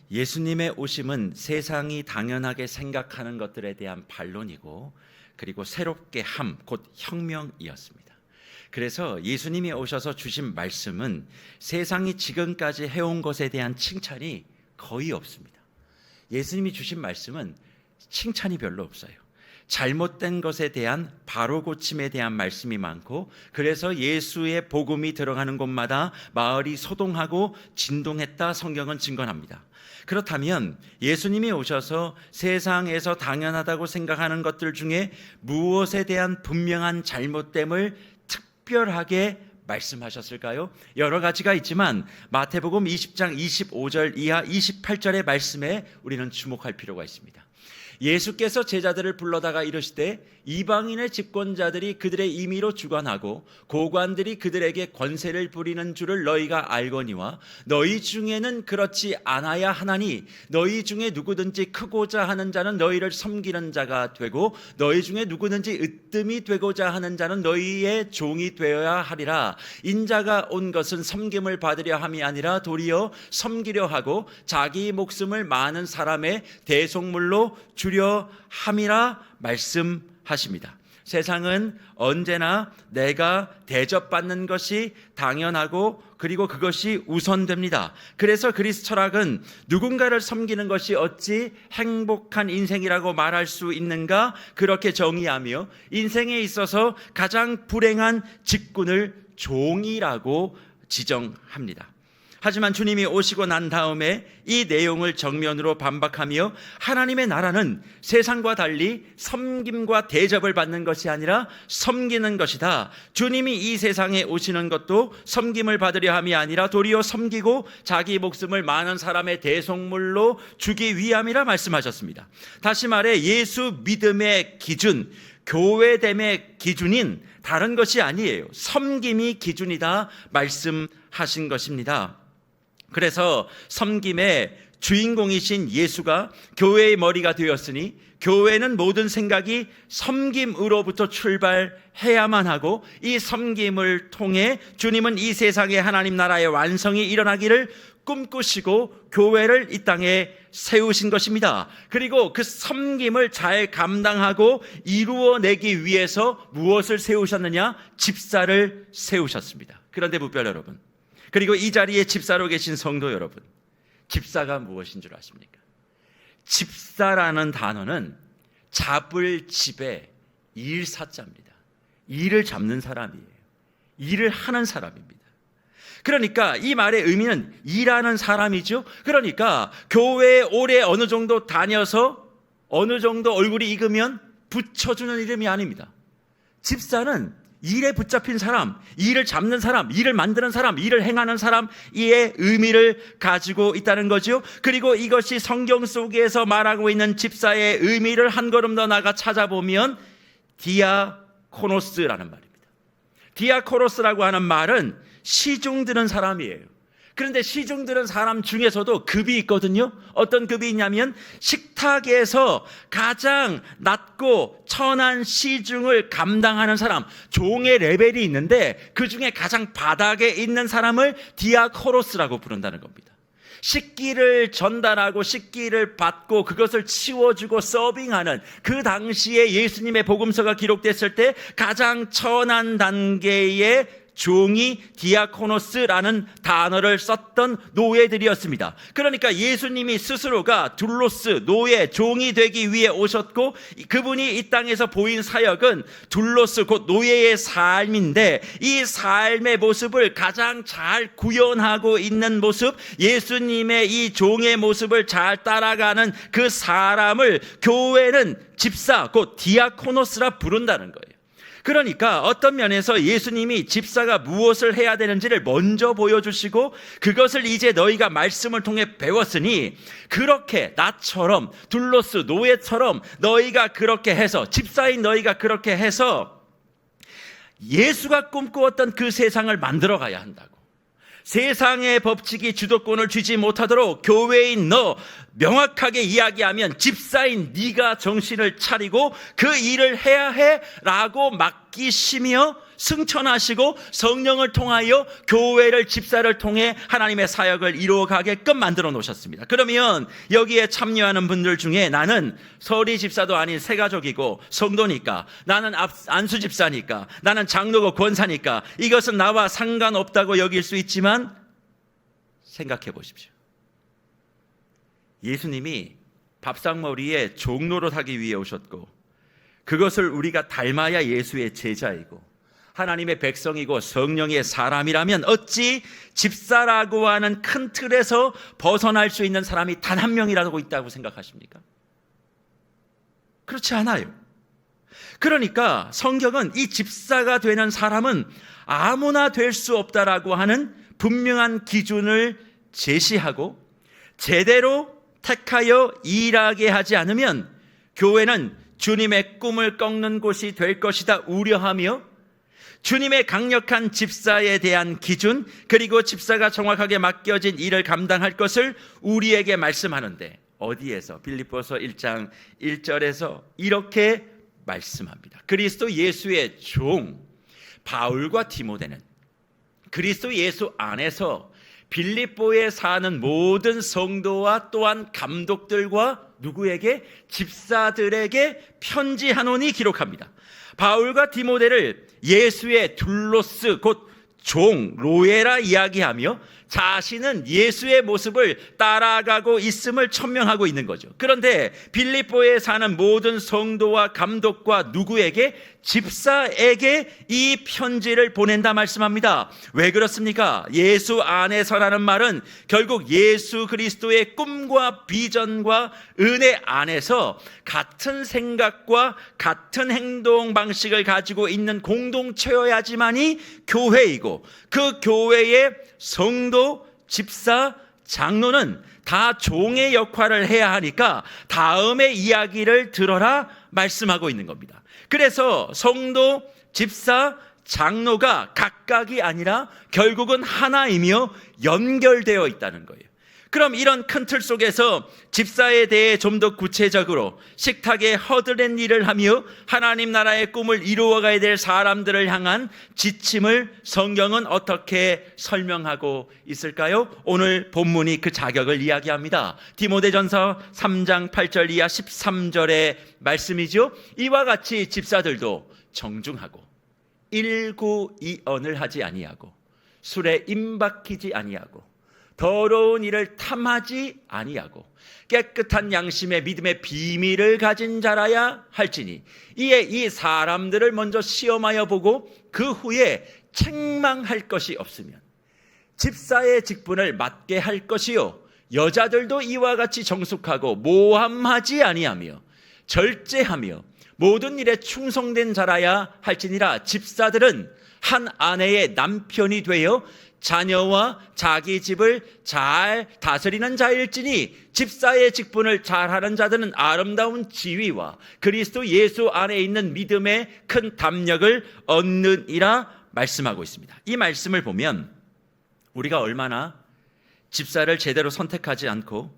예수님의 오심은 세상이 당연하게 생각하는 것들에 대한 반론이고, 그리고 새롭게 함, 곧 혁명이었습니다. 그래서 예수님이 오셔서 주신 말씀은 세상이 지금까지 해온 것에 대한 칭찬이 거의 없습니다. 예수님이 주신 말씀은 칭찬이 별로 없어요. 잘못된 것에 대한 바로 고침에 대한 말씀이 많고, 그래서 예수의 복음이 들어가는 곳마다 마을이 소동하고 진동했다, 성경은 증언합니다. 그렇다면 예수님이 오셔서 세상에서 당연하다고 생각하는 것들 중에 무엇에 대한 분명한 잘못됨을 특별하게 말씀하셨을까요? 여러 가지가 있지만 마태복음 20장 25절 이하 28절의 말씀에 우리는 주목할 필요가 있습니다. 예수께서 제자들을 불러다가 이르시되 이방인의 집권자들이 그들의 임의로 주관하고 고관들이 그들에게 권세를 부리는 줄을 너희가 알거니와 너희 중에는 그렇지 않아야 하나니 너희 중에 누구든지 크고자 하는 자는 너희를 섬기는 자가 되고 너희 중에 누구든지 으뜸이 되고자 하는 자는 너희의 종이 되어야 하리라. 인자가 온 것은 섬김을 받으려 함이 아니라 도리어 섬기려 하고 자기 목숨을 많은 사람의 대속물로 주려 함이라 말씀하십니다. 세상은 언제나 내가 대접받는 것이 당연하고 그리고 그것이 우선됩니다. 그래서 그리스 철학은 누군가를 섬기는 것이 어찌 행복한 인생이라고 말할 수 있는가 그렇게 정의하며 인생에 있어서 가장 불행한 직군을 종이라고 지정합니다. 하지만 주님이 오시고 난 다음에 이 내용을 정면으로 반박하며 하나님의 나라는 세상과 달리 섬김과 대접을 받는 것이 아니라 섬기는 것이다. 주님이 이 세상에 오시는 것도 섬김을 받으려 함이 아니라 도리어 섬기고 자기 목숨을 많은 사람의 대속물로 주기 위함이라 말씀하셨습니다. 다시 말해 예수 믿음의 기준, 교회됨의 기준인 다른 것이 아니에요. 섬김이 기준이다 말씀하신 것입니다. 그래서 섬김의 주인공이신 예수가 교회의 머리가 되었으니 교회는 모든 생각이 섬김으로부터 출발해야만 하고 이 섬김을 통해 주님은 이 세상에 하나님 나라의 완성이 일어나기를 꿈꾸시고 교회를 이 땅에 세우신 것입니다. 그리고 그 섬김을 잘 감당하고 이루어내기 위해서 무엇을 세우셨느냐? 집사를 세우셨습니다. 그런데 무별 여러분, 그리고 이 자리에 집사로 계신 성도 여러분, 집사가 무엇인 줄 아십니까? 집사라는 단어는 잡을 집의 일사자입니다. 일을 잡는 사람이에요. 일을 하는 사람입니다. 그러니까 이 말의 의미는 일하는 사람이죠. 그러니까 교회에 오래 어느 정도 다녀서 어느 정도 얼굴이 익으면 붙여주는 이름이 아닙니다. 집사는 일에 붙잡힌 사람, 일을 잡는 사람, 일을 만드는 사람, 일을 행하는 사람의 의미를 가지고 있다는 거죠. 그리고 이것이 성경 속에서 말하고 있는 집사의 의미를 한 걸음 더 나아가 찾아보면 디아코노스라는 말입니다. 디아코노스라고 하는 말은 시중 드는 사람이에요. 그런데 시중 드는 사람 중에서도 급이 있거든요. 어떤 급이 있냐면 식탁에서 가장 낮고 천한 시중을 감당하는 사람, 종의 레벨이 있는데 그 중에 가장 바닥에 있는 사람을 디아코노스라고 부른다는 겁니다. 식기를 전달하고 식기를 받고 그것을 치워주고 서빙하는 그 당시에 예수님의 복음서가 기록됐을 때 가장 천한 단계의 종이 디아코노스라는 단어를 썼던 노예들이었습니다. 그러니까 예수님이 스스로가 둘로스, 노예, 종이 되기 위해 오셨고 그분이 이 땅에서 보인 사역은 둘로스, 곧 노예의 삶인데 이 삶의 모습을 가장 잘 구현하고 있는 모습, 예수님의 이 종의 모습을 잘 따라가는 그 사람을 교회는 집사, 곧 디아코노스라 부른다는 거예요. 그러니까 어떤 면에서 예수님이 집사가 무엇을 해야 되는지를 먼저 보여주시고 그것을 이제 너희가 말씀을 통해 배웠으니 그렇게 나처럼 둘로스 노예처럼 너희가 그렇게 해서 집사인 너희가 그렇게 해서 예수가 꿈꾸었던 그 세상을 만들어 가야 한다고. 세상의 법칙이 주도권을 쥐지 못하도록 교회인 너 명확하게 이야기하면 집사인 네가 정신을 차리고 그 일을 해야 해 라고 맡기시며 승천하시고 성령을 통하여 교회를, 집사를 통해 하나님의 사역을 이루어가게끔 만들어 놓으셨습니다. 그러면 여기에 참여하는 분들 중에 나는 서리 집사도 아닌 새가족이고 성도니까, 나는 안수 집사니까, 나는 장로고 권사니까 이것은 나와 상관없다고 여길 수 있지만, 생각해 보십시오. 예수님이 밥상머리에 종노릇하기 위해 오셨고, 그것을 우리가 닮아야 예수의 제자이고 하나님의 백성이고 성령의 사람이라면 어찌 집사라고 하는 큰 틀에서 벗어날 수 있는 사람이 단 한 명이라도 있다고 생각하십니까? 그렇지 않아요. 그러니까 성경은 이 집사가 되는 사람은 아무나 될 수 없다라고 하는 분명한 기준을 제시하고, 제대로 택하여 일하게 하지 않으면 교회는 주님의 꿈을 꺾는 곳이 될 것이다 우려하며, 주님의 강력한 집사에 대한 기준, 그리고 집사가 정확하게 맡겨진 일을 감당할 것을 우리에게 말씀하는데, 어디에서? 빌립보서 1장 1절에서 이렇게 말씀합니다. 그리스도 예수의 종 바울과 디모데는 그리스도 예수 안에서 빌립보에 사는 모든 성도와 또한 감독들과 누구에게? 집사들에게 편지하노니 기록합니다. 바울과 디모데를 예수의 둘로스, 곧 종, 로에라 이야기하며 자신은 예수의 모습을 따라가고 있음을 천명하고 있는 거죠. 그런데 빌립보에 사는 모든 성도와 감독과 누구에게? 집사에게 이 편지를 보낸다 말씀합니다. 왜 그렇습니까? 예수 안에서라는 말은 결국 예수 그리스도의 꿈과 비전과 은혜 안에서 같은 생각과 같은 행동 방식을 가지고 있는 공동체여야지만이 교회이고, 그 교회의 성도, 집사, 장로는 다 종의 역할을 해야 하니까 다음의 이야기를 들어라 말씀하고 있는 겁니다. 그래서 성도, 집사, 장로가 각각이 아니라 결국은 하나이며 연결되어 있다는 거예요. 그럼 이런 큰 틀 속에서 집사에 대해 좀 더 구체적으로 식탁에 허드렛 일을 하며 하나님 나라의 꿈을 이루어가야 될 사람들을 향한 지침을 성경은 어떻게 설명하고 있을까요? 오늘 본문이 그 자격을 이야기합니다. 디모데전서 3장 8절 이하 13절의 말씀이죠. 이와 같이 집사들도 정중하고 일구이언을 하지 아니하고 술에 임박히지 아니하고 더러운 일을 탐하지 아니하고 깨끗한 양심의 믿음의 비밀을 가진 자라야 할지니, 이에 이 사람들을 먼저 시험하여 보고 그 후에 책망할 것이 없으면 집사의 직분을 맡게 할 것이요, 여자들도 이와 같이 정숙하고 모함하지 아니하며 절제하며 모든 일에 충성된 자라야 할지니라. 집사들은 한 아내의 남편이 되어 자녀와 자기 집을 잘 다스리는 자일지니, 집사의 직분을 잘하는 자들은 아름다운 지위와 그리스도 예수 안에 있는 믿음의 큰 담력을 얻느니라 말씀하고 있습니다. 이 말씀을 보면 우리가 얼마나 집사를 제대로 선택하지 않고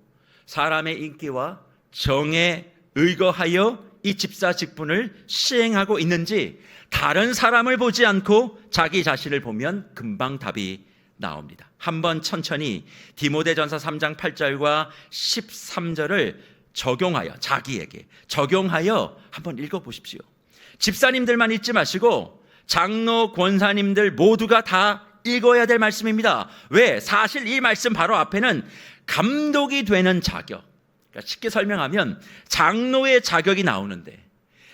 사람의 인기와 정에 의거하여 이 집사 직분을 시행하고 있는지, 다른 사람을 보지 않고 자기 자신을 보면 금방 답이 나옵니다. 한번 천천히 디모데전서 3장 8절과 13절을 적용하여, 자기에게 적용하여 한번 읽어보십시오. 집사님들만 읽지 마시고 장로, 권사님들 모두가 다 읽어야 될 말씀입니다. 왜? 사실 이 말씀 바로 앞에는 감독이 되는 자격, 그러니까 쉽게 설명하면 장로의 자격이 나오는데,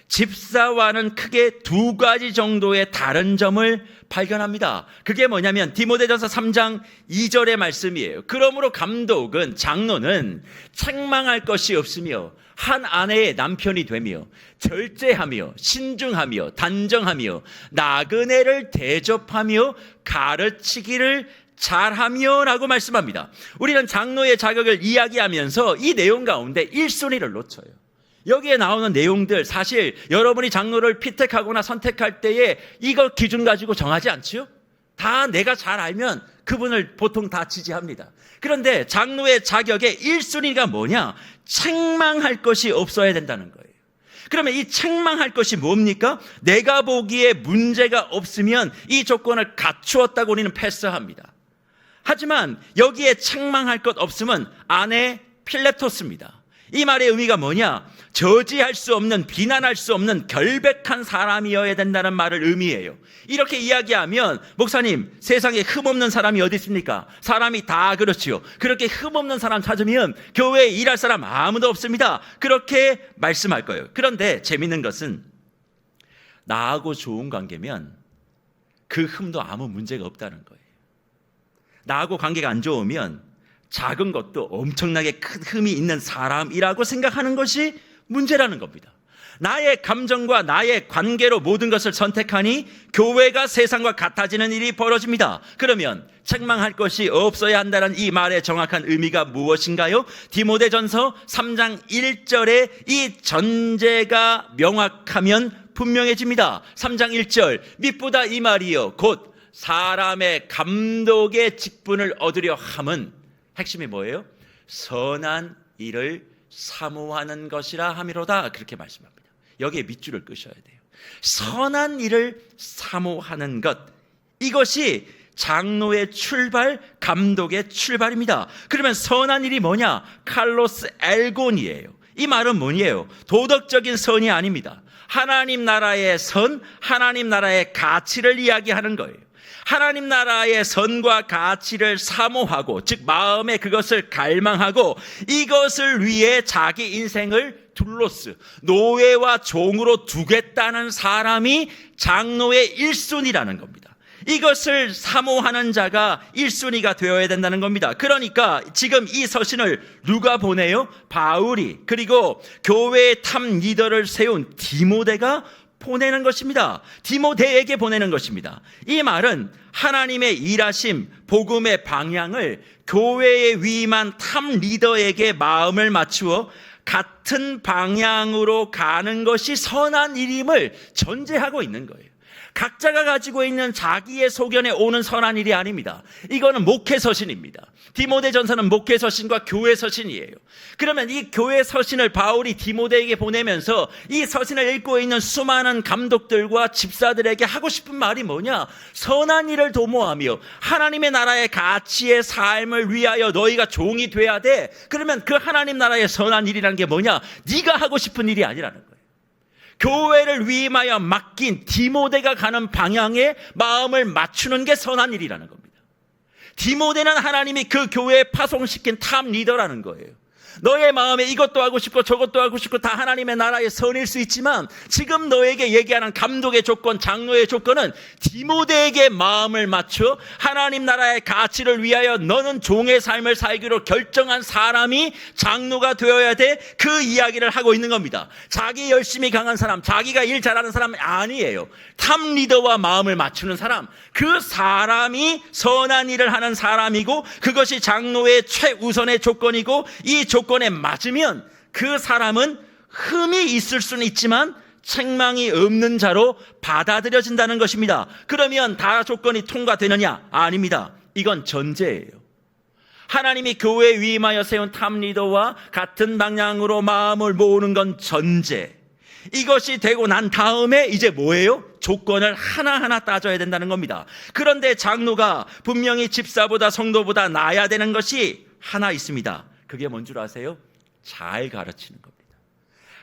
집사와는 크게 두 가지 정도의 다른 점을 발견합니다. 그게 뭐냐면 디모데전서 3장 2절의 말씀이에요. 그러므로 감독은, 장로는 책망할 것이 없으며 한 아내의 남편이 되며 절제하며 신중하며 단정하며 나그네를 대접하며 가르치기를 잘하며 라고 말씀합니다. 우리는 장로의 자격을 이야기하면서 이 내용 가운데 1순위를 놓쳐요. 여기에 나오는 내용들, 사실 여러분이 장로를 피택하거나 선택할 때에 이거 기준 가지고 정하지 않지요? 다 내가 잘 알면 그분을 보통 다 지지합니다. 그런데 장로의 자격의 1순위가 뭐냐? 책망할 것이 없어야 된다는 거예요. 그러면 이 책망할 것이 뭡니까? 내가 보기에 문제가 없으면 이 조건을 갖추었다고 우리는 패스합니다. 하지만 여기에 책망할 것 없으면 아내 필레토스입니다. 이 말의 의미가 뭐냐? 저지할 수 없는, 비난할 수 없는 결백한 사람이어야 된다는 말을 의미해요. 이렇게 이야기하면 목사님, 세상에 흠없는 사람이 어디 있습니까? 사람이 다 그렇지요. 그렇게 흠없는 사람 찾으면 교회에 일할 사람 아무도 없습니다. 그렇게 말씀할 거예요. 그런데 재밌는 것은 나하고 좋은 관계면 그 흠도 아무 문제가 없다는 거예요. 나하고 관계가 안 좋으면 작은 것도 엄청나게 큰 흠이 있는 사람이라고 생각하는 것이 문제라는 겁니다. 나의 감정과 나의 관계로 모든 것을 선택하니 교회가 세상과 같아지는 일이 벌어집니다. 그러면 책망할 것이 없어야 한다는 이 말의 정확한 의미가 무엇인가요? 디모데전서 3장 1절에 이 전제가 명확하면 분명해집니다. 3장 1절, 밑보다 이 말이요 곧 사람의 감독의 직분을 얻으려 함은, 핵심이 뭐예요? 선한 일을 사모하는 것이라 함이로다, 그렇게 말씀합니다. 여기에 밑줄을 끄셔야 돼요. 선한 일을 사모하는 것, 이것이 장로의 출발, 감독의 출발입니다. 그러면 선한 일이 뭐냐? 칼로스 엘곤이에요. 이 말은 뭐예요? 도덕적인 선이 아닙니다. 하나님 나라의 선, 하나님 나라의 가치를 이야기하는 거예요. 하나님 나라의 선과 가치를 사모하고, 즉 마음에 그것을 갈망하고 이것을 위해 자기 인생을 둘로스, 노예와 종으로 두겠다는 사람이 장로의 1순위라는 겁니다. 이것을 사모하는 자가 1순위가 되어야 된다는 겁니다. 그러니까 지금 이 서신을 누가 보내요? 바울이, 그리고 교회의 탑 리더를 세운 디모데가 보내는 것입니다. 디모데에게 보내는 것입니다. 이 말은 하나님의 일하심, 복음의 방향을 교회에 위임한 탑 리더에게 마음을 맞추어 같은 방향으로 가는 것이 선한 일임을 전제하고 있는 거예요. 각자가 가지고 있는 자기의 소견에 오는 선한 일이 아닙니다. 이거는 목회 서신입니다. 디모데 전서는 목회 서신과 교회 서신이에요. 그러면 이 교회 서신을 바울이 디모데에게 보내면서 이 서신을 읽고 있는 수많은 감독들과 집사들에게 하고 싶은 말이 뭐냐? 선한 일을 도모하며 하나님의 나라의 가치의 삶을 위하여 너희가 종이 돼야 돼. 그러면 그 하나님 나라의 선한 일이라는 게 뭐냐? 네가 하고 싶은 일이 아니라는 거예요. 교회를 위임하여 맡긴 디모데가 가는 방향에 마음을 맞추는 게 선한 일이라는 겁니다. 디모데는 하나님이 그 교회에 파송시킨 탑 리더라는 거예요. 너의 마음에 이것도 하고 싶고 저것도 하고 싶고 다 하나님의 나라의 선일 수 있지만 지금 너에게 얘기하는 감독의 조건, 장로의 조건은 디모데에게 마음을 맞춰 하나님 나라의 가치를 위하여 너는 종의 삶을 살기로 결정한 사람이 장로가 되어야 돼. 그 이야기를 하고 있는 겁니다. 자기 열심히 강한 사람, 자기가 일 잘하는 사람이 아니에요. 탑 리더와 마음을 맞추는 사람, 그 사람이 선한 일을 하는 사람이고 그것이 장로의 최우선의 조건이고 이 조건에 맞으면 그 사람은 흠이 있을 수는 있지만 책망이 없는 자로 받아들여진다는 것입니다. 그러면 다 조건이 통과되느냐? 아닙니다. 이건 전제예요. 하나님이 교회에 위임하여 세운 탑 리더와 같은 방향으로 마음을 모으는 건 전제. 이것이 되고 난 다음에 이제 뭐예요? 조건을 하나하나 따져야 된다는 겁니다. 그런데 장로가 분명히 집사보다 성도보다 나아야 되는 것이 하나 있습니다. 그게 뭔 줄 아세요? 잘 가르치는 겁니다.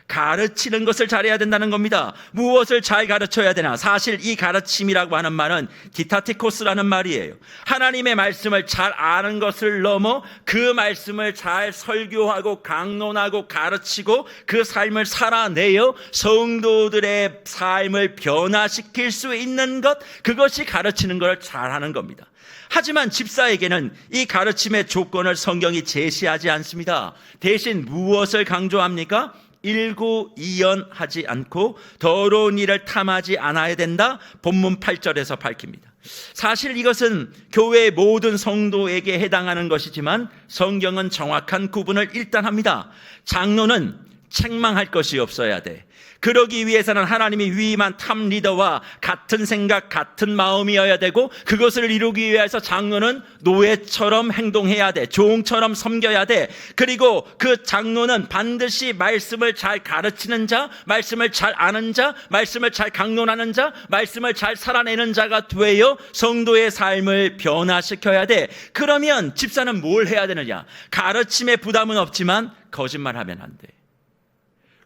가르치는 것을 잘해야 된다는 겁니다. 무엇을 잘 가르쳐야 되나? 사실 이 가르침이라고 하는 말은 디타티코스라는 말이에요. 하나님의 말씀을 잘 아는 것을 넘어 그 말씀을 잘 설교하고 강론하고 가르치고 그 삶을 살아내어 성도들의 삶을 변화시킬 수 있는 것, 그것이 가르치는 걸 잘하는 겁니다. 하지만 집사에게는 이 가르침의 조건을 성경이 제시하지 않습니다. 대신 무엇을 강조합니까? 일구이연하지 않고 더러운 일을 탐하지 않아야 된다. 본문 8절에서 밝힙니다. 사실 이것은 교회의 모든 성도에게 해당하는 것이지만 성경은 정확한 구분을 일단 합니다. 장로는 책망할 것이 없어야 돼. 그러기 위해서는 하나님이 위임한 탑 리더와 같은 생각, 같은 마음이어야 되고, 그것을 이루기 위해서 장로는 노예처럼 행동해야 돼. 종처럼 섬겨야 돼. 그리고 그 장로는 반드시 말씀을 잘 가르치는 자, 말씀을 잘 아는 자, 말씀을 잘 강론하는 자, 말씀을 잘 살아내는 자가 되어 성도의 삶을 변화시켜야 돼. 그러면 집사는 뭘 해야 되느냐? 가르침에 부담은 없지만 거짓말하면 안 돼.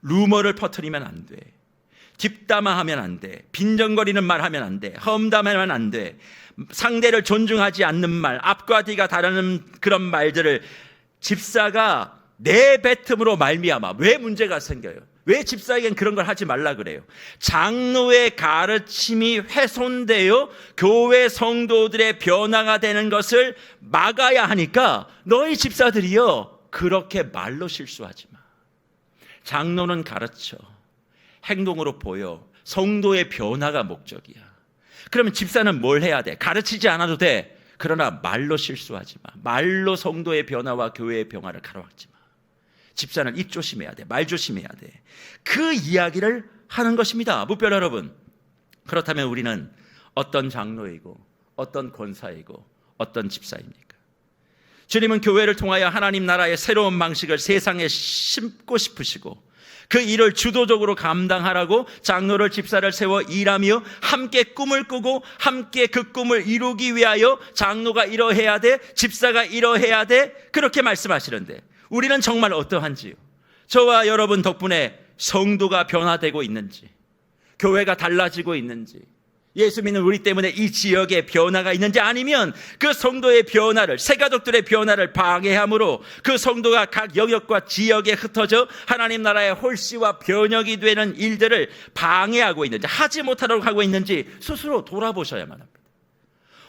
루머를 퍼뜨리면 안 돼. 뒷담화하면 안 돼. 빈정거리는 말 하면 안 돼. 험담하면 안 돼. 상대를 존중하지 않는 말, 앞과 뒤가 다르는 그런 말들을 집사가 내뱉음으로 말미암아 왜 문제가 생겨요? 왜 집사에겐 그런 걸 하지 말라 그래요? 장로의 가르침이 훼손되어 교회 성도들의 변화가 되는 것을 막아야 하니까 너희 집사들이요, 그렇게 말로 실수하지 마. 장로는 가르쳐, 행동으로 보여. 성도의 변화가 목적이야. 그러면 집사는 뭘 해야 돼? 가르치지 않아도 돼. 그러나 말로 실수하지 마. 말로 성도의 변화와 교회의 변화를 가로막지 마. 집사는 입 조심해야 돼. 말 조심해야 돼. 그 이야기를 하는 것입니다. 무별 여러분, 그렇다면 우리는 어떤 장로이고 어떤 권사이고 어떤 집사입니까? 주님은 교회를 통하여 하나님 나라의 새로운 방식을 세상에 심고 싶으시고, 그 일을 주도적으로 감당하라고 장로를, 집사를 세워 일하며 함께 꿈을 꾸고 함께 그 꿈을 이루기 위하여 장로가 이러해야 돼, 집사가 이러해야 돼, 그렇게 말씀하시는데 우리는 정말 어떠한지요? 저와 여러분 덕분에 성도가 변화되고 있는지, 교회가 달라지고 있는지, 예수 믿는 우리 때문에 이 지역에 변화가 있는지, 아니면 그 성도의 변화를, 새가족들의 변화를 방해함으로 그 성도가 각 영역과 지역에 흩어져 하나님 나라의 홀씨와 변혁이 되는 일들을 방해하고 있는지, 하지 못하도록 하고 있는지 스스로 돌아보셔야만 합니다.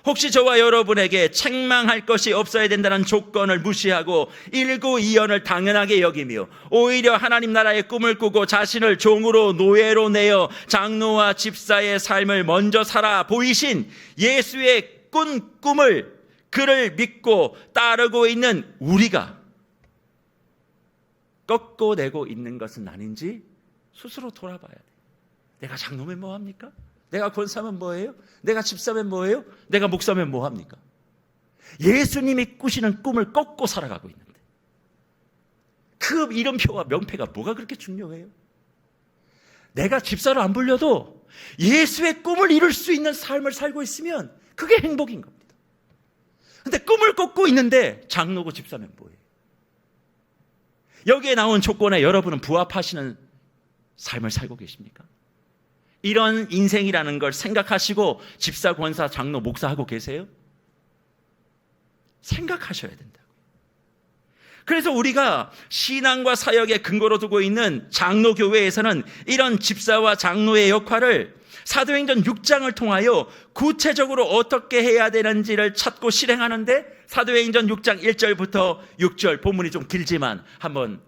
혹시 저와 여러분에게 책망할 것이 없어야 된다는 조건을 무시하고 일구이연을 당연하게 여기며 오히려 하나님 나라의 꿈을 꾸고 자신을 종으로, 노예로 내어 장로와 집사의 삶을 먼저 살아 보이신 예수의 꾼 꿈을, 그를 믿고 따르고 있는 우리가 꺾어내고 있는 것은 아닌지 스스로 돌아봐야 돼. 내가 장로면 뭐합니까? 내가 권사면 뭐예요? 내가 집사면 뭐예요? 내가 목사면 뭐합니까? 예수님이 꾸시는 꿈을 꺾고 살아가고 있는데 그 이름표와 명패가 뭐가 그렇게 중요해요? 내가 집사를 안 불려도 예수의 꿈을 이룰 수 있는 삶을 살고 있으면 그게 행복인 겁니다. 근데 꿈을 꺾고 있는데 장로고 집사면 뭐예요? 여기에 나온 조건에 여러분은 부합하시는 삶을 살고 계십니까? 이런 인생이라는 걸 생각하시고 집사, 권사, 장로, 목사하고 계세요? 생각하셔야 된다고요. 그래서 우리가 신앙과 사역의 근거로 두고 있는 장로교회에서는 이런 집사와 장로의 역할을 사도행전 6장을 통하여 구체적으로 어떻게 해야 되는지를 찾고 실행하는데, 사도행전 6장 1절부터 6절, 본문이 좀 길지만 한번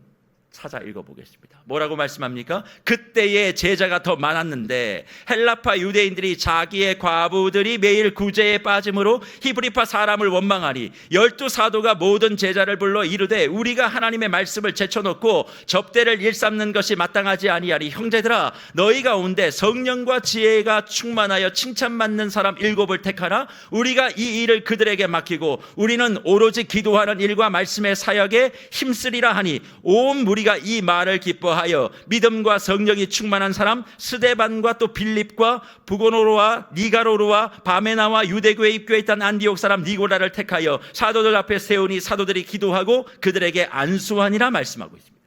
찾아 읽어보겠습니다. 뭐라고 말씀합니까? 그때의 제자가 더 많았는데 헬라파 유대인들이 자기의 과부들이 매일 구제에 빠짐으로 히브리파 사람을 원망하니 12 사도가 모든 제자를 불러 이르되 우리가 하나님의 말씀을 제쳐놓고 접대를 일삼는 것이 마땅하지 아니하리. 형제들아, 너희 가운데 성령과 지혜가 충만하여 칭찬받는 사람 7을 택하라. 우리가 이 일을 그들에게 맡기고 우리는 오로지 기도하는 일과 말씀의 사역에 힘쓰리라 하니 온 무리가 이 말을 기뻐하여 믿음과 성령이 충만한 사람 스데반과 또 빌립과 부고노로와 니가로로와 바메나와 유대교에 입교했던 안디옥 사람 니고라를 택하여 사도들 앞에 세우니 사도들이 기도하고 그들에게 안수하니라 말씀하고 있습니다.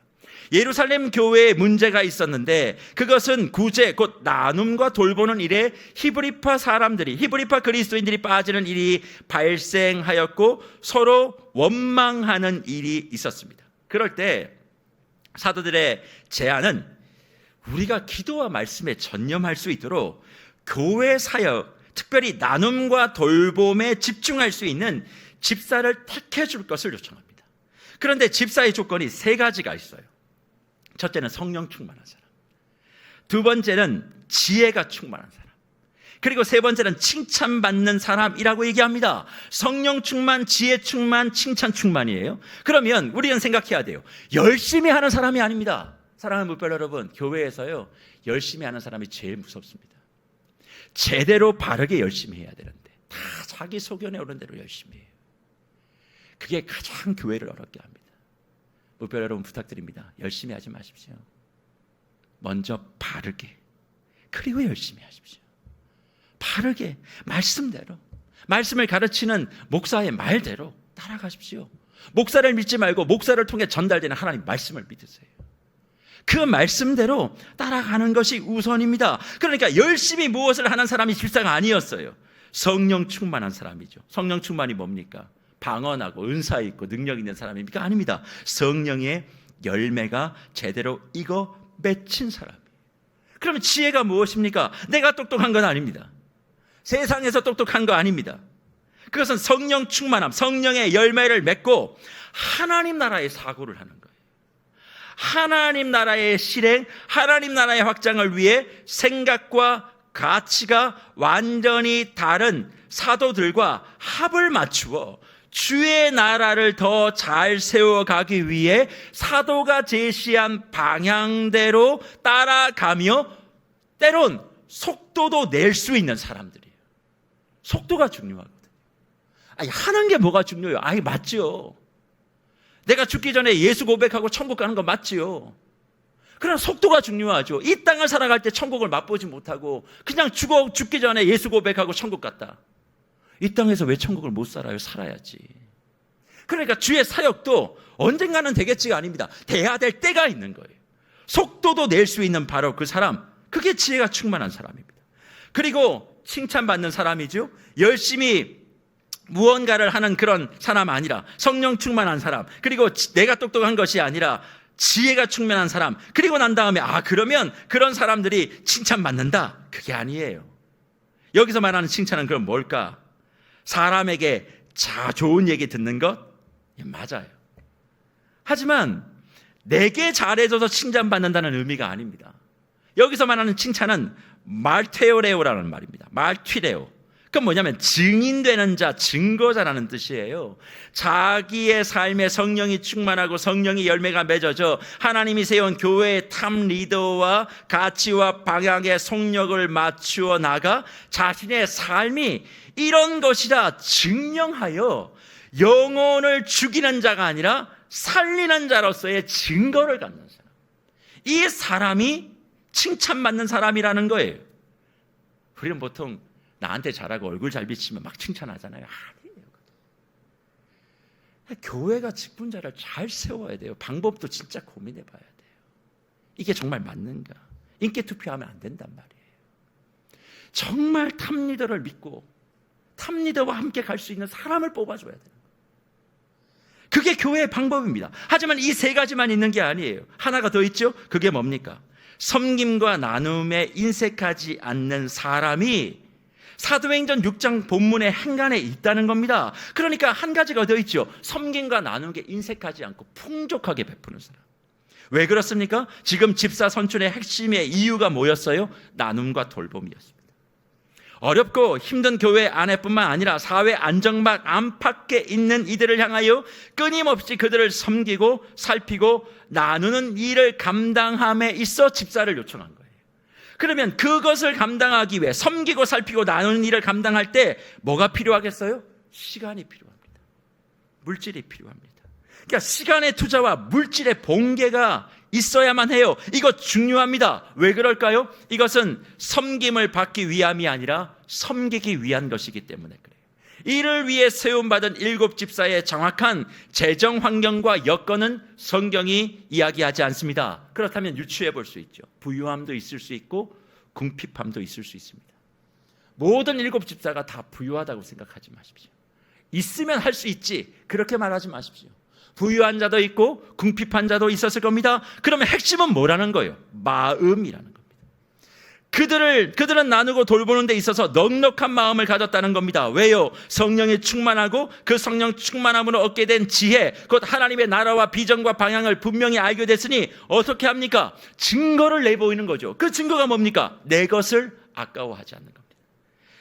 예루살렘 교회에 문제가 있었는데 그것은 구제, 곧 나눔과 돌보는 일에 히브리파 사람들이, 히브리파 그리스도인들이 빠지는 일이 발생하였고 서로 원망하는 일이 있었습니다. 그럴 때 사도들의 제안은 우리가 기도와 말씀에 전념할 수 있도록 교회 사역, 특별히 나눔과 돌봄에 집중할 수 있는 집사를 택해 줄 것을 요청합니다. 그런데 집사의 조건이 3가지가 있어요. 첫째는 성령 충만한 사람, 두 번째는 지혜가 충만한 사람, 그리고 3번째는 칭찬받는 사람이라고 얘기합니다. 성령 충만, 지혜 충만, 칭찬 충만이에요. 그러면 우리는 생각해야 돼요. 열심히 하는 사람이 아닙니다. 사랑하는 무별 여러분, 교회에서요 열심히 하는 사람이 제일 무섭습니다. 제대로 바르게 열심히 해야 되는데 다 자기 소견에 오른 대로 열심히 해요. 그게 가장 교회를 어렵게 합니다. 무별 여러분 부탁드립니다. 열심히 하지 마십시오. 먼저 바르게, 그리고 열심히 하십시오. 바르게, 말씀대로, 말씀을 가르치는 목사의 말대로 따라가십시오. 목사를 믿지 말고 목사를 통해 전달되는 하나님 말씀을 믿으세요. 그 말씀대로 따라가는 것이 우선입니다. 그러니까 열심히 무엇을 하는 사람이 집사가 아니었어요. 성령 충만한 사람이죠. 성령 충만이 뭡니까? 방언하고 은사 있고 능력 있는 사람입니까? 아닙니다. 성령의 열매가 제대로 익어 맺힌 사람이에요. 그러면 지혜가 무엇입니까? 내가 똑똑한 건 아닙니다. 세상에서 똑똑한 거 아닙니다. 그것은 성령 충만함, 성령의 열매를 맺고 하나님 나라의 사고를 하는 거예요. 하나님 나라의 실행, 하나님 나라의 확장을 위해 생각과 가치가 완전히 다른 사도들과 합을 맞추어 주의 나라를 더 잘 세워가기 위해 사도가 제시한 방향대로 따라가며 때론 속도도 낼 수 있는 사람들이에요. 속도가 중요하거든요. 아니, 하는 게 뭐가 중요해요? 아니, 맞죠. 내가 죽기 전에 예수 고백하고 천국 가는 거 맞지요. 그러나 속도가 중요하죠. 이 땅을 살아갈 때 천국을 맛보지 못하고 그냥 죽기 전에 예수 고백하고 천국 갔다. 이 땅에서 왜 천국을 못 살아요? 살아야지. 그러니까 주의 사역도 언젠가는 되겠지가 아닙니다. 돼야 될 때가 있는 거예요. 속도도 낼 수 있는 바로 그 사람, 그게 지혜가 충만한 사람입니다. 그리고 칭찬받는 사람이죠. 열심히 무언가를 하는 그런 사람 아니라 성령 충만한 사람, 그리고 내가 똑똑한 것이 아니라 지혜가 충만한 사람, 그리고 난 다음에 그러면 그런 사람들이 칭찬받는다. 그게 아니에요. 여기서 말하는 칭찬은 그럼 뭘까? 사람에게 좋은 얘기 듣는 것? 맞아요. 하지만 내게 잘해줘서 칭찬받는다는 의미가 아닙니다. 여기서 말하는 칭찬은 말테오레오라는 말입니다. 말튀레오. 그건 뭐냐면 증인되는 자, 증거자라는 뜻이에요. 자기의 삶에 성령이 충만하고 성령의 열매가 맺어져 하나님이 세운 교회의 탑 리더와 가치와 방향의 속력을 맞추어 나가 자신의 삶이 이런 것이다 증명하여 영혼을 죽이는 자가 아니라 살리는 자로서의 증거를 갖는 사람. 이 사람이 칭찬받는 사람이라는 거예요. 우리는 보통 나한테 잘하고 얼굴 잘 비치면 막 칭찬하잖아요. 아니에요. 교회가 직분자를 잘 세워야 돼요. 방법도 진짜 고민해 봐야 돼요. 이게 정말 맞는가? 인기 투표하면 안 된단 말이에요. 정말 탑리더를 믿고 탑리더와 함께 갈 수 있는 사람을 뽑아줘야 돼요. 그게 교회의 방법입니다. 하지만 이 세 가지만 있는 게 아니에요. 하나가 더 있죠? 그게 뭡니까? 섬김과 나눔에 인색하지 않는 사람이 사도행전 6장 본문의 행간에 있다는 겁니다. 그러니까 한 가지가 더 있죠. 섬김과 나눔에 인색하지 않고 풍족하게 베푸는 사람. 왜 그렇습니까? 지금 집사 선출의 핵심의 이유가 뭐였어요? 나눔과 돌봄이었습니다. 어렵고 힘든 교회 안에뿐만 아니라 사회 안정막 안팎에 있는 이들을 향하여 끊임없이 그들을 섬기고 살피고 나누는 일을 감당함에 있어 집사를 요청한 거예요. 그러면 그것을 감당하기 위해 섬기고 살피고 나누는 일을 감당할 때 뭐가 필요하겠어요? 시간이 필요합니다. 물질이 필요합니다. 그러니까 시간의 투자와 물질의 봉개가 있어야만 해요. 이거 중요합니다. 왜 그럴까요? 이것은 섬김을 받기 위함이 아니라 섬기기 위한 것이기 때문에 그래요. 이를 위해 세움받은 7 집사의 정확한 재정 환경과 여건은 성경이 이야기하지 않습니다. 그렇다면 유추해 볼 수 있죠. 부유함도 있을 수 있고 궁핍함도 있을 수 있습니다. 모든 7 집사가 다 부유하다고 생각하지 마십시오. 있으면 할 수 있지, 그렇게 말하지 마십시오. 부유한 자도 있고 궁핍한 자도 있었을 겁니다. 그러면 핵심은 뭐라는 거예요? 마음이라는 겁니다. 그들은 나누고 돌보는 데 있어서 넉넉한 마음을 가졌다는 겁니다. 왜요? 성령이 충만하고 그 성령 충만함으로 얻게 된 지혜, 곧 하나님의 나라와 비전과 방향을 분명히 알게 됐으니 어떻게 합니까? 증거를 내보이는 거죠. 그 증거가 뭡니까? 내 것을 아까워하지 않는 겁니다.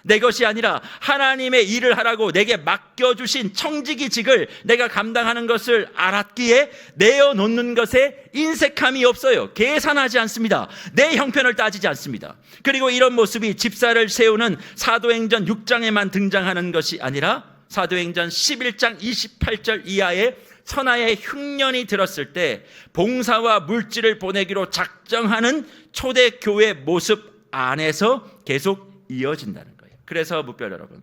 내 것이 아니라 하나님의 일을 하라고 내게 맡겨주신 청지기직을 내가 감당하는 것을 알았기에 내어놓는 것에 인색함이 없어요. 계산하지 않습니다. 내 형편을 따지지 않습니다. 그리고 이런 모습이 집사를 세우는 사도행전 6장에만 등장하는 것이 아니라 사도행전 11장 28절 이하에 천하의 흉년이 들었을 때 봉사와 물질을 보내기로 작정하는 초대교회 모습 안에서 계속 이어진다는 거예요. 그래서 무별 여러분,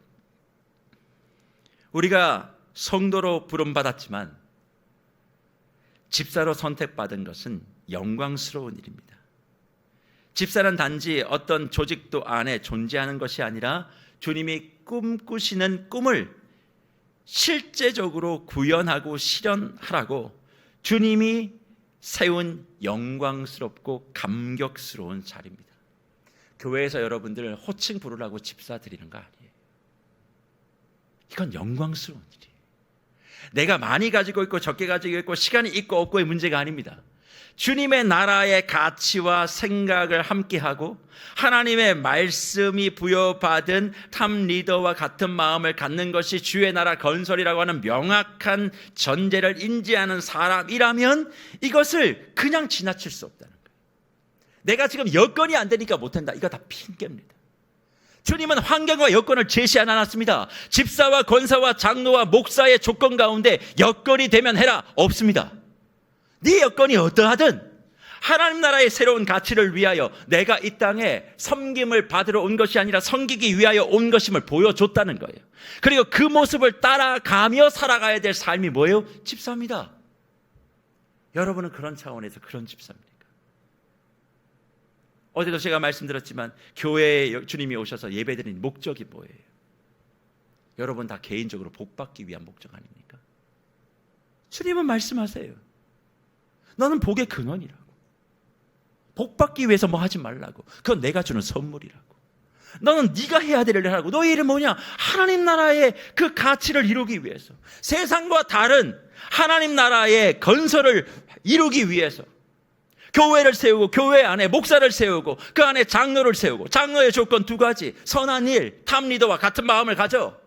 우리가 성도로 부름받았지만 집사로 선택받은 것은 영광스러운 일입니다. 집사는 단지 어떤 조직도 안에 존재하는 것이 아니라 주님이 꿈꾸시는 꿈을 실제적으로 구현하고 실현하라고 주님이 세운 영광스럽고 감격스러운 자리입니다. 교회에서 여러분들 호칭 부르라고 집사 드리는 거 아니에요. 이건 영광스러운 일이에요. 내가 많이 가지고 있고 적게 가지고 있고 시간이 있고 없고의 문제가 아닙니다. 주님의 나라의 가치와 생각을 함께하고 하나님의 말씀이 부여받은 탑 리더와 같은 마음을 갖는 것이 주의 나라 건설이라고 하는 명확한 전제를 인지하는 사람이라면 이것을 그냥 지나칠 수 없다는 거예요. 내가 지금 여건이 안 되니까 못한다, 이거 다 핑계입니다. 주님은 환경과 여건을 제시 안 해놨습니다. 집사와 권사와 장로와 목사의 조건 가운데 여건이 되면 해라, 없습니다. 네 여건이 어떠하든 하나님 나라의 새로운 가치를 위하여 내가 이 땅에 섬김을 받으러 온 것이 아니라 섬기기 위하여 온 것임을 보여줬다는 거예요. 그리고 그 모습을 따라가며 살아가야 될 삶이 뭐예요? 집사입니다. 여러분은 그런 차원에서 그런 집사입니까? 어제도 제가 말씀드렸지만 교회에 주님이 오셔서 예배드리는 목적이 뭐예요? 여러분 다 개인적으로 복받기 위한 목적 아닙니까? 주님은 말씀하세요. 너는 복의 근원이라고. 복받기 위해서 뭐 하지 말라고. 그건 내가 주는 선물이라고. 너는 네가 해야 될 일을 하고, 너의 일은 뭐냐? 하나님 나라의 그 가치를 이루기 위해서, 세상과 다른 하나님 나라의 건설을 이루기 위해서 교회를 세우고, 교회 안에 목사를 세우고, 그 안에 장로를 세우고, 장로의 조건 두 가지: 선한 일, 탑 리더와 같은 마음을 가져,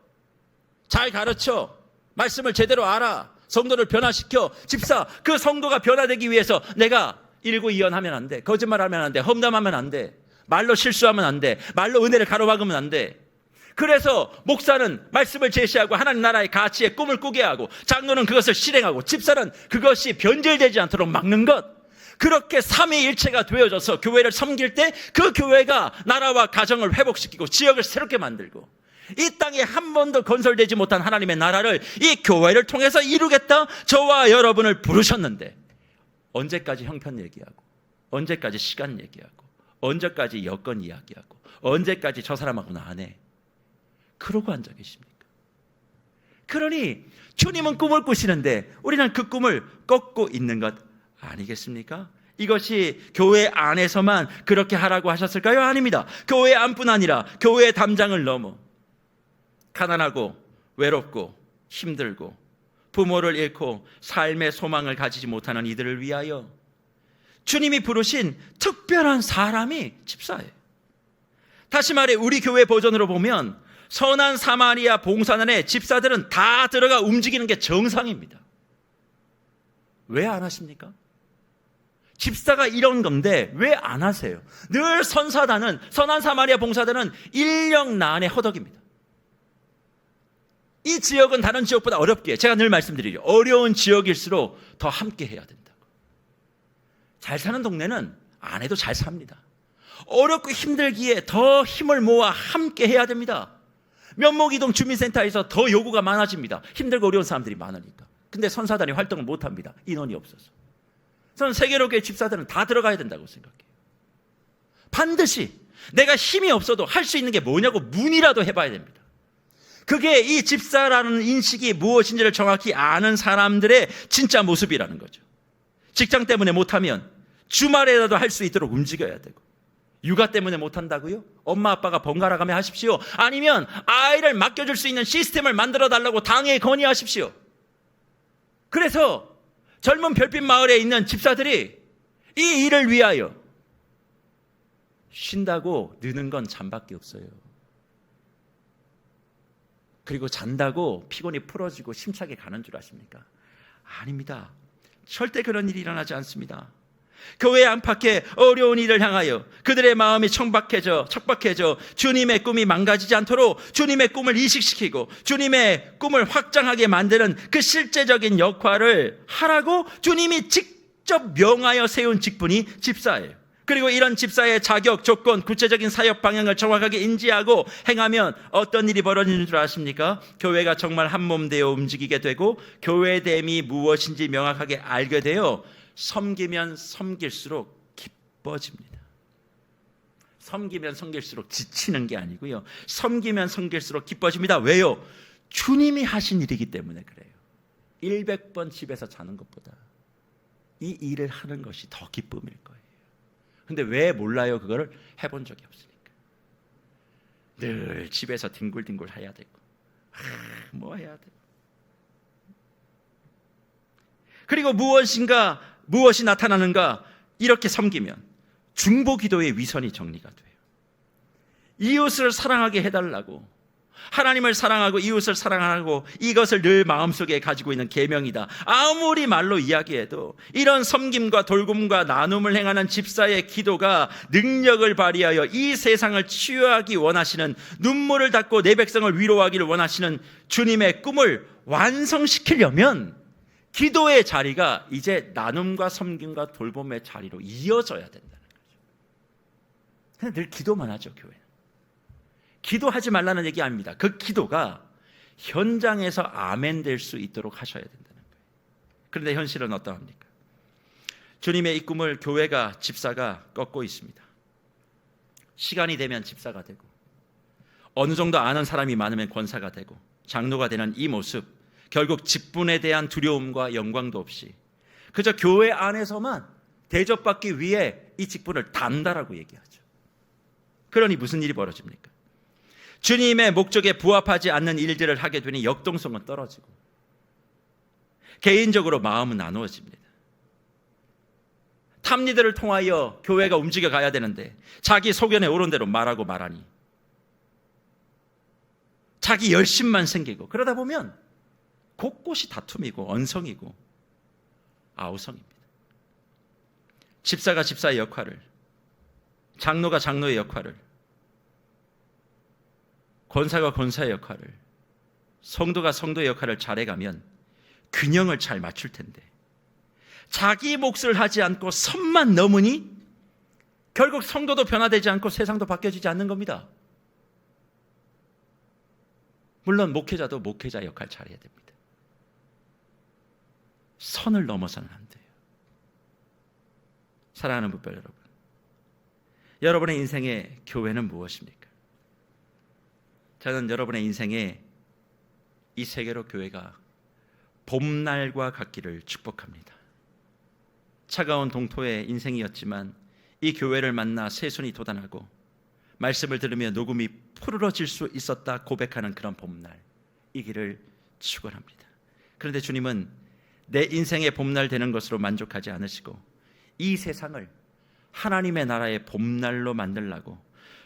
잘 가르쳐, 말씀을 제대로 알아, 성도를 변화시켜. 집사, 그 성도가 변화되기 위해서 내가 일구이연하면 안 돼, 거짓말하면 안 돼, 험담하면 안 돼, 말로 실수하면 안 돼, 말로 은혜를 가로막으면 안 돼. 그래서 목사는 말씀을 제시하고 하나님 나라의 가치에 꿈을 꾸게 하고, 장로는 그것을 실행하고, 집사는 그것이 변질되지 않도록 막는 것. 그렇게 삼위일체가 되어져서 교회를 섬길 때 그 교회가 나라와 가정을 회복시키고 지역을 새롭게 만들고, 이 땅에 한 번도 건설되지 못한 하나님의 나라를 이 교회를 통해서 이루겠다. 저와 여러분을 부르셨는데 언제까지 형편 얘기하고, 언제까지 시간 얘기하고, 언제까지 여건 이야기하고, 언제까지 저 사람하고는 안 해, 그러고 앉아 계십니까? 그러니 주님은 꿈을 꾸시는데 우리는 그 꿈을 꺾고 있는 것 아니겠습니까? 이것이 교회 안에서만 그렇게 하라고 하셨을까요? 아닙니다. 교회 안뿐 아니라 교회의 담장을 넘어 가난하고 외롭고 힘들고 부모를 잃고 삶의 소망을 가지지 못하는 이들을 위하여 주님이 부르신 특별한 사람이 집사예요. 다시 말해 우리 교회 버전으로 보면 선한 사마리아 봉사단의 집사들은 다 들어가 움직이는 게 정상입니다. 왜 안 하십니까? 집사가 이런 건데 왜 안 하세요? 늘 선사단은, 선한 사마리아 봉사단은 인력 난의 허덕입니다. 이 지역은 다른 지역보다 어렵게, 제가 늘 말씀드리죠, 어려운 지역일수록 더 함께 해야 된다고. 잘 사는 동네는 안 해도 잘 삽니다. 어렵고 힘들기에 더 힘을 모아 함께 해야 됩니다. 면목이동 주민센터에서 더 요구가 많아집니다. 힘들고 어려운 사람들이 많으니까. 근데 선사단이 활동을 못합니다. 인원이 없어서. 저는 세계로교회 집사들은 다 들어가야 된다고 생각해요. 반드시 내가 힘이 없어도 할 수 있는 게 뭐냐고 문이라도 해봐야 됩니다. 그게 이 집사라는 인식이 무엇인지를 정확히 아는 사람들의 진짜 모습이라는 거죠. 직장 때문에 못하면 주말에라도 할 수 있도록 움직여야 되고, 육아 때문에 못한다고요? 엄마 아빠가 번갈아 가며 하십시오. 아니면 아이를 맡겨줄 수 있는 시스템을 만들어 달라고 당에 건의하십시오. 그래서 젊은 별빛 마을에 있는 집사들이 이 일을 위하여 쉰다고 느는 건 잠밖에 없어요. 그리고 잔다고 피곤이 풀어지고 심차게 가는 줄 아십니까? 아닙니다. 절대 그런 일이 일어나지 않습니다. 교회 안팎에 어려운 일을 향하여 그들의 마음이 척박해져 주님의 꿈이 망가지지 않도록 주님의 꿈을 이식시키고 주님의 꿈을 확장하게 만드는 그 실제적인 역할을 하라고 주님이 직접 명하여 세운 직분이 집사예요. 그리고 이런 집사의 자격, 조건, 구체적인 사역 방향을 정확하게 인지하고 행하면 어떤 일이 벌어지는 줄 아십니까? 교회가 정말 한몸 되어 움직이게 되고 교회됨이 무엇인지 명확하게 알게 되어 섬기면 섬길수록 기뻐집니다. 섬기면 섬길수록 지치는 게 아니고요, 섬기면 섬길수록 기뻐집니다. 왜요? 주님이 하신 일이기 때문에 그래요. 100번 집에서 자는 것보다 이 일을 하는 것이 더 기쁨일 거예요. 근데 왜 몰라요? 그거를 해본 적이 없으니까. 늘 집에서 뒹굴뒹굴 해야 되고 뭐 해야 되고, 그리고 무엇이 나타나는가? 이렇게 섬기면 중보기도의 위선이 정리가 돼요. 이웃을 사랑하게 해달라고, 하나님을 사랑하고 이웃을 사랑하고, 이것을 늘 마음속에 가지고 있는 계명이다. 아무리 말로 이야기해도 이런 섬김과 돌봄과 나눔을 행하는 집사의 기도가 능력을 발휘하여 이 세상을 치유하기 원하시는, 눈물을 닦고 내 백성을 위로하기를 원하시는 주님의 꿈을 완성시키려면 기도의 자리가 이제 나눔과 섬김과 돌봄의 자리로 이어져야 된다는 거죠. 근데 늘 기도만 하죠, 교회는. 기도하지 말라는 얘기 아닙니다. 그 기도가 현장에서 아멘 될 수 있도록 하셔야 된다는 거예요. 그런데 현실은 어떠합니까? 주님의 이 꿈을 교회가, 집사가 꺾고 있습니다. 시간이 되면 집사가 되고, 어느 정도 아는 사람이 많으면 권사가 되고, 장로가 되는 이 모습, 결국 직분에 대한 두려움과 영광도 없이 그저 교회 안에서만 대접받기 위해 이 직분을 단다라고 얘기하죠. 그러니 무슨 일이 벌어집니까? 주님의 목적에 부합하지 않는 일들을 하게 되니 역동성은 떨어지고 개인적으로 마음은 나누어집니다. 탑리더를 통하여 교회가 움직여 가야 되는데 자기 소견에 오른 대로 말하고 말하니 자기 열심만 생기고, 그러다 보면 곳곳이 다툼이고 언성이고 아우성입니다. 집사가 집사의 역할을, 장로가 장로의 역할을, 권사가 권사의 역할을, 성도가 성도의 역할을 잘해가면 균형을 잘 맞출 텐데, 자기 몫을 하지 않고 선만 넘으니 결국 성도도 변화되지 않고 세상도 바뀌어지지 않는 겁니다. 물론 목회자도 목회자 역할 잘해야 됩니다. 선을 넘어서는 안 돼요. 사랑하는 부별 여러분, 여러분의 인생의 교회는 무엇입니까? 저는 여러분의 인생에 이 세계로 교회가 봄날과 같기를 축복합니다. 차가운 동토의 인생이었지만 이 교회를 만나 새순이 돋아나고 말씀을 들으며 녹음이 푸르러질 수 있었다 고백하는 그런 봄날이기를 축원합니다. 그런데 주님은 내 인생의 봄날 되는 것으로 만족하지 않으시고 이 세상을 하나님의 나라의 봄날로 만들라고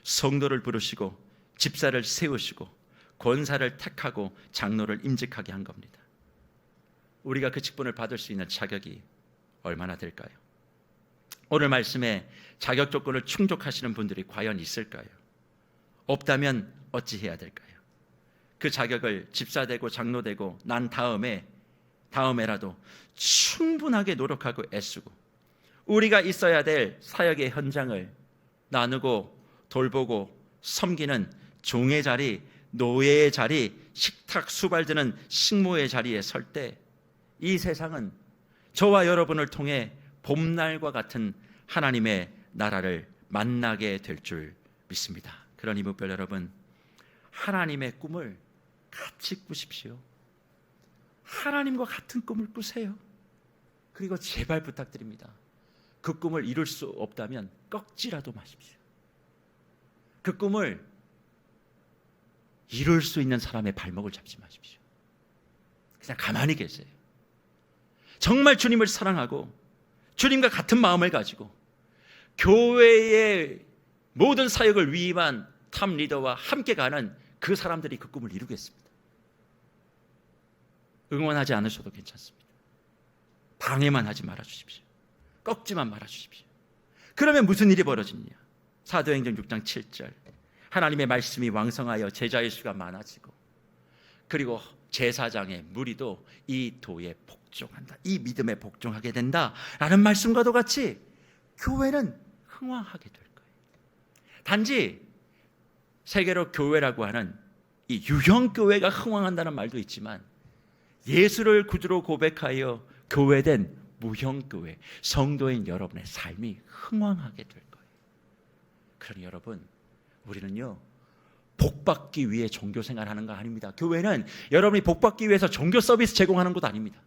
성도를 부르시고 집사를 세우시고 권사를 택하고 장로를 임직하게 한 겁니다. 우리가 그 직분을 받을 수 있는 자격이 얼마나 될까요? 오늘 말씀에 자격 조건을 충족하시는 분들이 과연 있을까요? 없다면 어찌해야 될까요? 그 자격을 집사되고 장로되고 난 다음에라도 충분하게 노력하고 애쓰고 우리가 있어야 될 사역의 현장을 나누고 돌보고 섬기는 종의 자리, 노예의 자리, 식탁 수발드는 식모의 자리에 설 때 이 세상은 저와 여러분을 통해 봄날과 같은 하나님의 나라를 만나게 될 줄 믿습니다. 그러니 무별 여러분, 하나님의 꿈을 같이 꾸십시오. 하나님과 같은 꿈을 꾸세요. 그리고 제발 부탁드립니다. 그 꿈을 이룰 수 없다면 꺾지라도 마십시오. 그 꿈을 이룰 수 있는 사람의 발목을 잡지 마십시오. 그냥 가만히 계세요. 정말 주님을 사랑하고 주님과 같은 마음을 가지고 교회의 모든 사역을 위임한 탑 리더와 함께 가는 그 사람들이 그 꿈을 이루겠습니다. 응원하지 않으셔도 괜찮습니다. 방해만 하지 말아 주십시오. 꺾지만 말아 주십시오. 그러면 무슨 일이 벌어지냐? 사도행전 6장 7절, 하나님의 말씀이 왕성하여 제자의 수가 많아지고, 그리고 제사장의 무리도 이 도에 복종한다, 이 믿음에 복종하게 된다라는 말씀과도 같이 교회는 흥왕하게 될 거예요. 단지 세계로 교회라고 하는 이 유형 교회가 흥왕한다는 말도 있지만, 예수를 구주로 고백하여 교회된 무형 교회, 성도인 여러분의 삶이 흥왕하게 될 거예요. 그러니 여러분, 우리는요 복받기 위해 종교 생활하는 거 아닙니다. 교회는 여러분이 복받기 위해서 종교 서비스 제공하는 곳 아닙니다.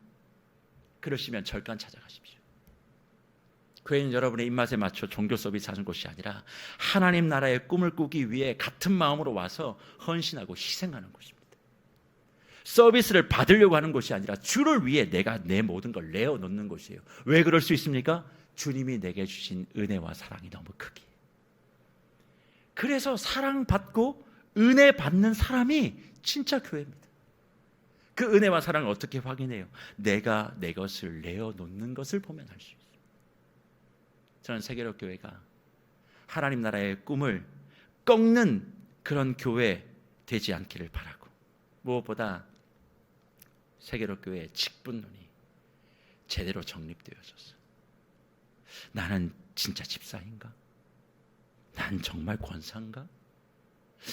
그러시면 절간 찾아가십시오. 교회는 여러분의 입맛에 맞춰 종교 서비스 하는 곳이 아니라 하나님 나라의 꿈을 꾸기 위해 같은 마음으로 와서 헌신하고 희생하는 곳입니다. 서비스를 받으려고 하는 곳이 아니라 주를 위해 내가 내 모든 걸 내어놓는 곳이에요. 왜 그럴 수 있습니까? 주님이 내게 주신 은혜와 사랑이 너무 크기에. 그래서 사랑받고 은혜 받는 사람이 진짜 교회입니다. 그 은혜와 사랑을 어떻게 확인해요? 내가 내 것을 내어놓는 것을 보면 알 수 있어요. 저는 세계로 교회가 하나님 나라의 꿈을 꺾는 그런 교회 되지 않기를 바라고, 무엇보다 세계로 교회의 직분론이 제대로 정립되어져서, 나는 진짜 집사인가? 난 정말 권사인가?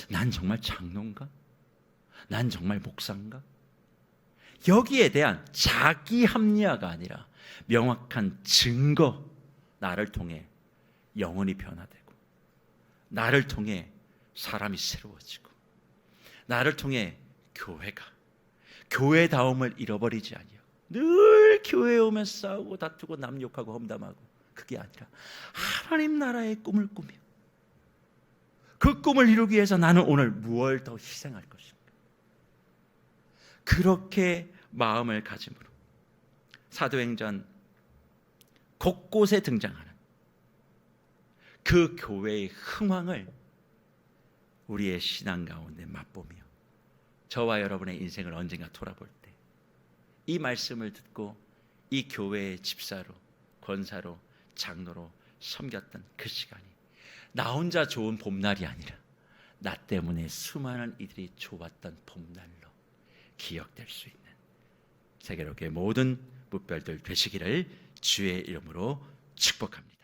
난 정말 장로인가? 난 정말 목사인가? 여기에 대한 자기 합리화가 아니라 명확한 증거, 나를 통해 영혼이 변화되고, 나를 통해 사람이 새로워지고, 나를 통해 교회가 교회다움을 잃어버리지 아니하고, 늘 교회에 오면 싸우고 다투고 남 욕하고 험담하고, 그게 아니라 하나님 나라의 꿈을 꾸며 그 꿈을 이루기 위해서 나는 오늘 무엇을 더 희생할 것인가, 그렇게 마음을 가짐으로 사도행전 곳곳에 등장하는 그 교회의 흥황을 우리의 신앙 가운데 맛보며 저와 여러분의 인생을 언젠가 돌아볼 때 이 말씀을 듣고 이 교회의 집사로, 권사로, 장로로 섬겼던 그 시간이 나 혼자 좋은 봄날이 아니라 나 때문에 수많은 이들이 좋았던 봄날로 기억될 수 있는 세계로교회 모든 무별들 되시기를 주의 이름으로 축복합니다.